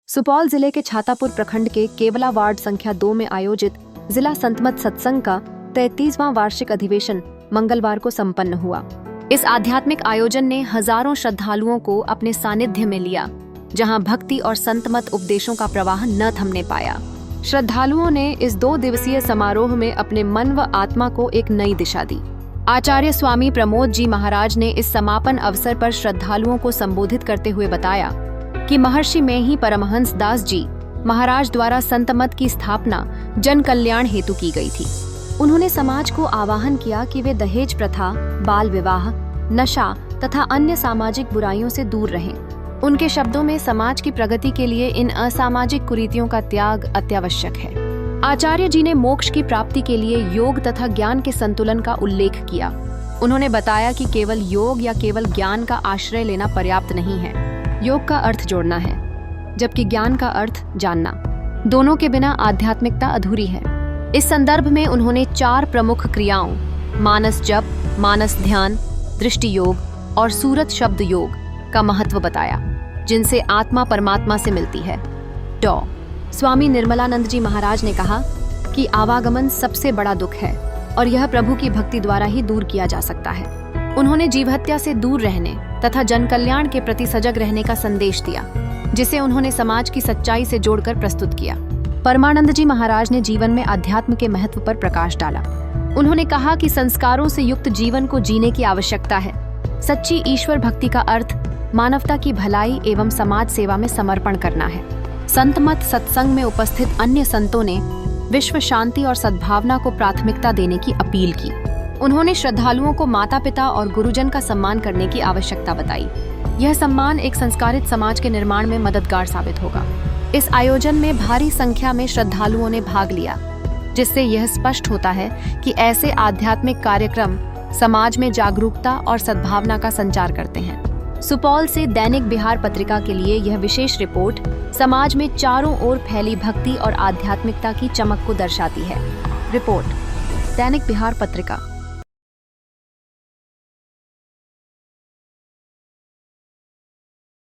सुपौल जिले के छातापुर प्रखंड के केवला वार्ड संख्या 2 में आयोजित जिला संतमत सत्संग का 33वां वार्षिक अधिवेशन मंगलवार को संपन्न हुआ। इस आध्यात्मिक आयोजन ने हजारों श्रद्धालुओं को अपने सानिध्य में लिया, जहां भक्ति और संतमत उपदेशों का प्रवाह न थमने पाया। श्रद्धालुओं ने इस 2 दिवसीय समारोह में अपने मन व आत्मा को एक नई दिशा दी। आचार्य स्वामी प्रमोद जी महाराज ने इस समापन अवसर पर श्रद्धालुओं को संबोधित करते हुए बताया कि महर्षि में ही परमहंस दास जी महाराज द्वारा संतमत की स्थापना जन कल्याण हेतु की गई थी। उन्होंने समाज को आह्वान किया कि वे दहेज प्रथा, बाल विवाह, नशा तथा अन्य सामाजिक बुराइयों से दूर रहें। उनके शब्दों में समाज की प्रगति के लिए इन असामाजिक कुरीतियों का त्याग अत्यावश्यक है। आचार्य जी ने मोक्ष की प्राप्ति के लिए योग तथा ज्ञान के संतुलन का उल्लेख किया। उन्होंने बताया कि केवल योग या केवल ज्ञान का आश्रय लेना पर्याप्त नहीं है। योग का अर्थ जोड़ना है, जबकि ज्ञान का अर्थ जानना। दोनों के बिना आध्यात्मिकता अधूरी है। इस संदर्भ में उन्होंने 4 प्रमुख क्रियाओं मानस जप, मानस ध्यान, दृष्टि योग और सूरत शब्द योग का महत्व बताया, जिनसे आत्मा परमात्मा से मिलती है। स्वामी निर्मलानंद जी महाराज ने कहा कि आवागमन सबसे बड़ा दुख है और यह प्रभु की भक्ति द्वारा ही दूर किया जा सकता है। उन्होंने जीवहत्या से दूर रहने तथा जन कल्याण के प्रति सजग रहने का संदेश दिया, जिसे उन्होंने समाज की सच्चाई से जोड़कर प्रस्तुत किया। परमानंद जी महाराज ने जीवन में अध्यात्म के महत्व पर प्रकाश डाला। उन्होंने कहा कि संस्कारों से युक्त जीवन को जीने की आवश्यकता है। सच्ची ईश्वर भक्ति का अर्थ मानवता की भलाई एवं समाज सेवा में समर्पण करना है। संतमत सत्संग में उपस्थित अन्य संतों ने विश्व शांति और सद्भावना को प्राथमिकता देने की अपील की। उन्होंने श्रद्धालुओं को माता पिता और गुरुजन का सम्मान करने की आवश्यकता बताई। यह सम्मान एक संस्कारित समाज के निर्माण में मददगार साबित होगा। इस आयोजन में भारी संख्या में श्रद्धालुओं ने भाग लिया, जिससे यह स्पष्ट होता है कि ऐसे आध्यात्मिक कार्यक्रम समाज में जागरूकता और सद्भावना का संचार करते हैं। सुपौल से दैनिक बिहार पत्रिका के लिए यह विशेष रिपोर्ट समाज में चारों ओर फैली भक्ति और आध्यात्मिकता की चमक को दर्शाती है। रिपोर्ट दैनिक बिहार पत्रिका।